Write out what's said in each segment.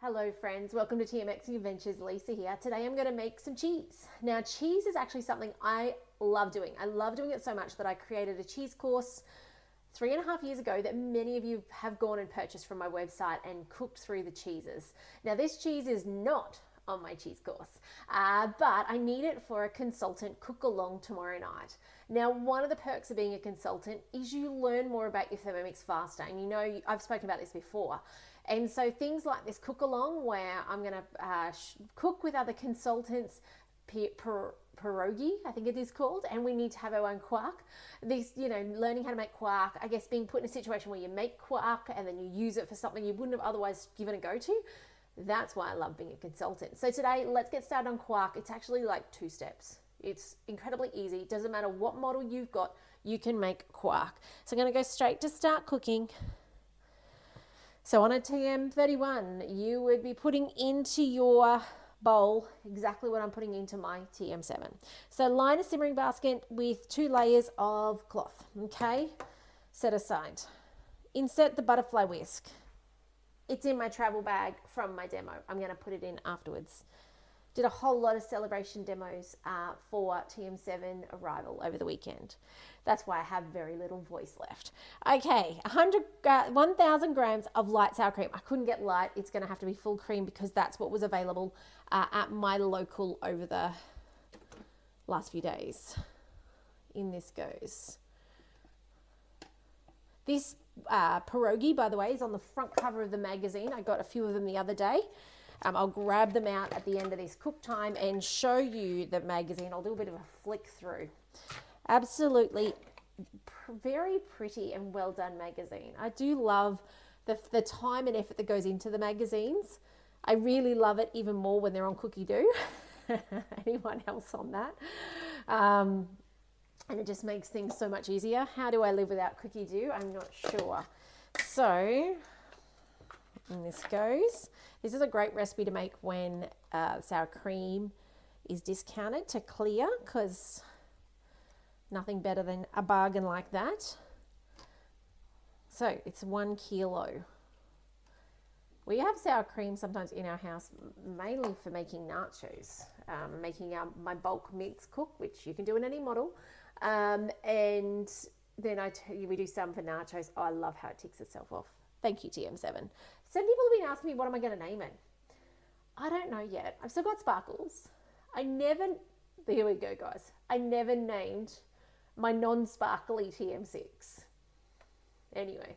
Hello friends, welcome to TMX Adventures. Lisa here. Today I'm going to make some cheese. Now cheese is actually something I love doing. I love doing it so much that I created a cheese course 3.5 years ago that many of you have gone and purchased from my website and cooked through the cheeses. Now this cheese is not on my cheese course, but I need it for a consultant cook along tomorrow night. Now, one of the perks of being a consultant is you learn more about your Thermomix faster. And you know, I've spoken about this before. And so things like this cook along where I'm going to cook with other consultants, pierogi, I think it is called, and we need to have our own quark. This, learning how to make quark, I guess being put in a situation where you make quark and then you use it for something you wouldn't have otherwise given a go to. That's why I love being a consultant. So today, let's get started on quark. It's actually like 2 steps. It's incredibly easy. Doesn't matter what model you've got, you can make quark. So I'm going to go straight to start cooking. So on a TM31, you would be putting into your bowl exactly what I'm putting into my TM7. So line a simmering basket with 2 layers of cloth, okay? Set aside. Insert the butterfly whisk. It's in my travel bag from my demo. I'm going to put it in afterwards. Did a whole lot of celebration demos for TM7 arrival over the weekend. That's why I have very little voice left. Okay, 1,000 grams of light sour cream. I couldn't get light. It's going to have to be full cream because that's what was available at my local over the last few days. In this goes. This pierogi, by the way, is on the front cover of the magazine. I got a few of them the other day. I'll grab them out at the end of this cook time and show you the magazine. I'll do a bit of a flick through. Absolutely very pretty and well done magazine. I do love the time and effort that goes into the magazines. I really love it even more when they're on Cookidoo. Anyone else on that? And it just makes things so much easier. How do I live without Cookidoo? I'm not sure. So, and this goes. This is a great recipe to make when sour cream is discounted to clear, because nothing better than a bargain like that. So it's 1 kilo. We have sour cream sometimes in our house, mainly for making nachos, making my bulk mix cook, which you can do in any model. And then we do some for nachos. Oh, I love how it ticks itself off. Thank you, TM7. Some people have been asking me, what am I going to name it? I don't know yet. I've still got sparkles. Here we go, guys. I never named my non-sparkly TM6. Anyway,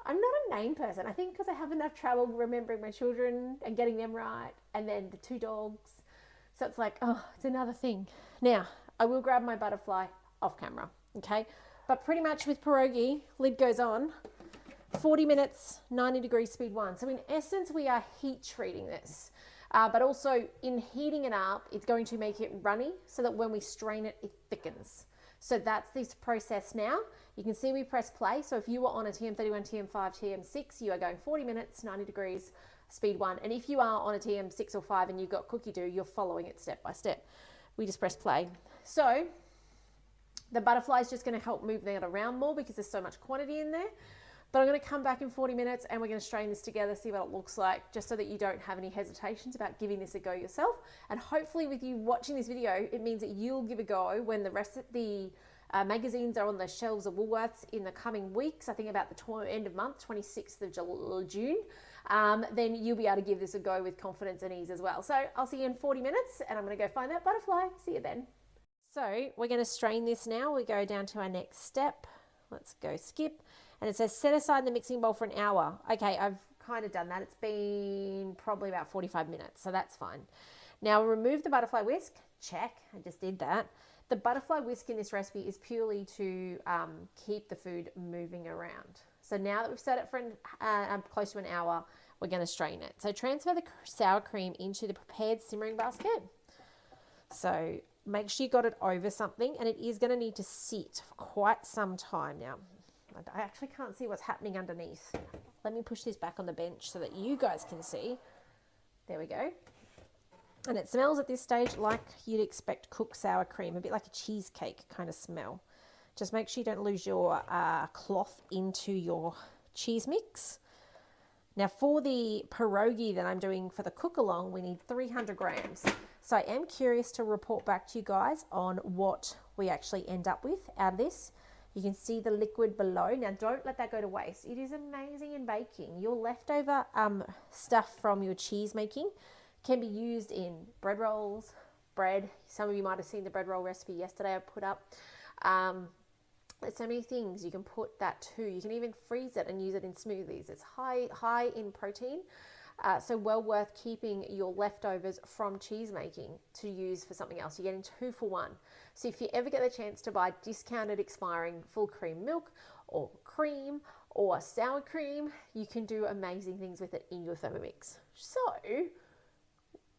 I'm not a name person. I think because I have enough trouble remembering my children and getting them right, and then the 2 dogs. So it's like, oh, it's another thing. Now, I will grab my butterfly off camera, okay? But pretty much with pierogi, lid goes on, 40 minutes, 90 degrees, speed 1. So in essence, we are heat treating this. But also in heating it up, it's going to make it runny so that when we strain it, it thickens. So that's this process now. You can see we press play. So if you were on a TM31, TM5, TM6, you are going 40 minutes, 90 degrees, speed 1. And if you are on a TM6 or 5 and you've got Cookidoo, you're following it step by step. We just press play. So the butterfly is just going to help move that around more because there's so much quantity in there. But I'm going to come back in 40 minutes and we're going to strain this together, see what it looks like, just so that you don't have any hesitations about giving this a go yourself. And hopefully with you watching this video, it means that you'll give a go when the rest of the magazines are on the shelves of Woolworths in the coming weeks. I think about the end of month, 26th of June. Then you'll be able to give this a go with confidence and ease as well. So I'll see you in 40 minutes and I'm going to go find that butterfly. See you then. So we're going to strain this now. We go down to our next step. Let's go skip. And it says set aside the mixing bowl for an hour. Okay, I've kind of done that. It's been probably about 45 minutes, so that's fine. Now remove the butterfly whisk. Check, I just did that. The butterfly whisk in this recipe is purely to keep the food moving around. So now that we've set it for close to an hour, we're going to strain it. So transfer the sour cream into the prepared simmering basket. So make sure you got it over something, and it is going to need to sit for quite some time now. I actually can't see what's happening underneath. Let me push this back on the bench so that you guys can see. There we go. And it smells at this stage like you'd expect cooked sour cream, a bit like a cheesecake kind of smell. Just make sure you don't lose your cloth into your cheese mix. Now for the pierogi that I'm doing for the cook along, we need 300 grams. So I am curious to report back to you guys on what we actually end up with out of this. You can see the liquid below. Now don't let that go to waste. It is amazing in baking. Your leftover stuff from your cheese making can be used in bread rolls, bread. Some of you might have seen the bread roll recipe yesterday I put up. There's so many things you can put that to. You can even freeze it and use it in smoothies. It's high in protein. So well worth keeping your leftovers from cheese making to use for something else. You're getting 2 for 1. So if you ever get the chance to buy discounted expiring full cream milk or cream or sour cream, you can do amazing things with it in your Thermomix. So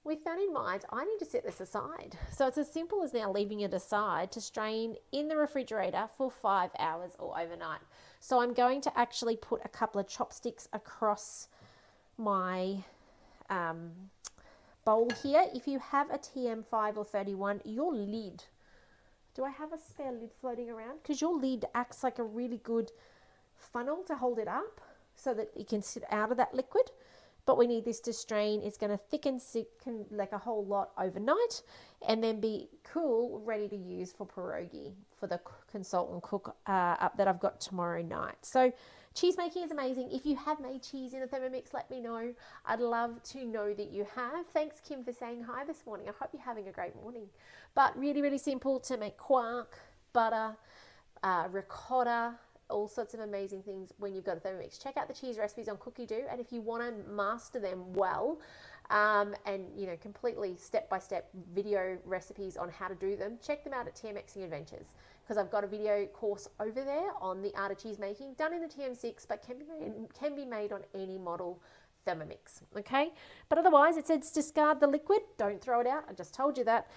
with that in mind, I need to set this aside. So it's as simple as now leaving it aside to strain in the refrigerator for 5 hours or overnight. So I'm going to actually put a couple of chopsticks across my bowl here. If you have a TM5 or 31, your lid, do I have a spare lid floating around? Because your lid acts like a really good funnel to hold it up so that it can sit out of that liquid. But we need this to strain. It's going to thicken like a whole lot overnight and then be cool, ready to use for pierogi for the consultant cook up that I've got tomorrow night. So cheese making is amazing. If you have made cheese in a Thermomix, let me know. I'd love to know that you have. Thanks, Kim, for saying hi this morning. I hope you're having a great morning. But really, really simple to make quark, butter, ricotta, all sorts of amazing things when you've got a Thermomix. Check out the cheese recipes on Cookidoo, and if you want to master them well, and you know, completely step-by-step video recipes on how to do them, check them out at TMXing Adventures, because I've got a video course over there on the art of cheese making, done in the TM6, but can be made on any model Thermomix. Okay, but otherwise it says discard the liquid, don't throw it out. I just told you that.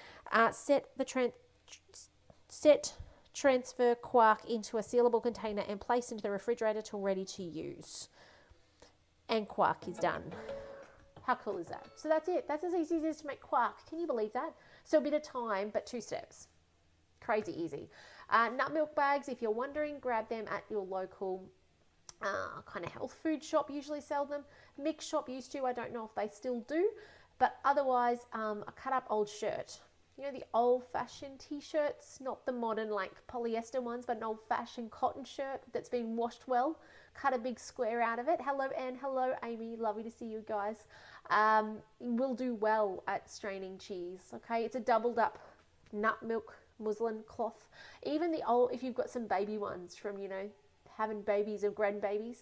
Transfer quark into a sealable container and place into the refrigerator till ready to use. And quark is done. How cool is that? So that's it. That's as easy as it is to make quark. Can you believe that? So a bit of time, but 2 steps. Crazy easy. Nut milk bags, if you're wondering, grab them at your local kind of health food shop. Usually sell them. Mix shop used to. I don't know if they still do. But otherwise, a cut up old shirt. You know, the old-fashioned t-shirts, not the modern like polyester ones, but an old-fashioned cotton shirt that's been washed well. Cut a big square out of it. Hello, Anne. Hello, Amy. Lovely to see you guys. Will do well at straining cheese, okay? It's a doubled up nut milk muslin cloth. Even the old, if you've got some baby ones from, you know, having babies or grandbabies,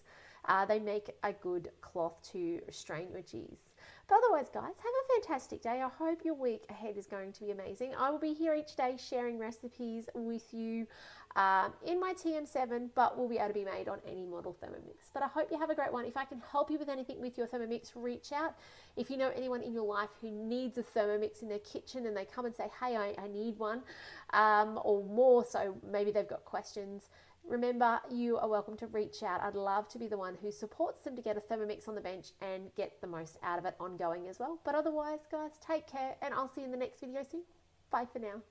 they make a good cloth to strain your cheese. But otherwise, guys, have a fantastic day. I hope your week ahead is going to be amazing. I will be here each day sharing recipes with you in my TM7, but will be able to be made on any model Thermomix. But I hope you have a great one. If I can help you with anything with your Thermomix, reach out. If you know anyone in your life who needs a Thermomix in their kitchen and they come and say, hey, I need one, or more, so maybe they've got questions, remember, you are welcome to reach out. I'd love to be the one who supports them to get a Thermomix on the bench and get the most out of it ongoing as well. But otherwise, guys, take care, and I'll see you in the next video soon. Bye for now.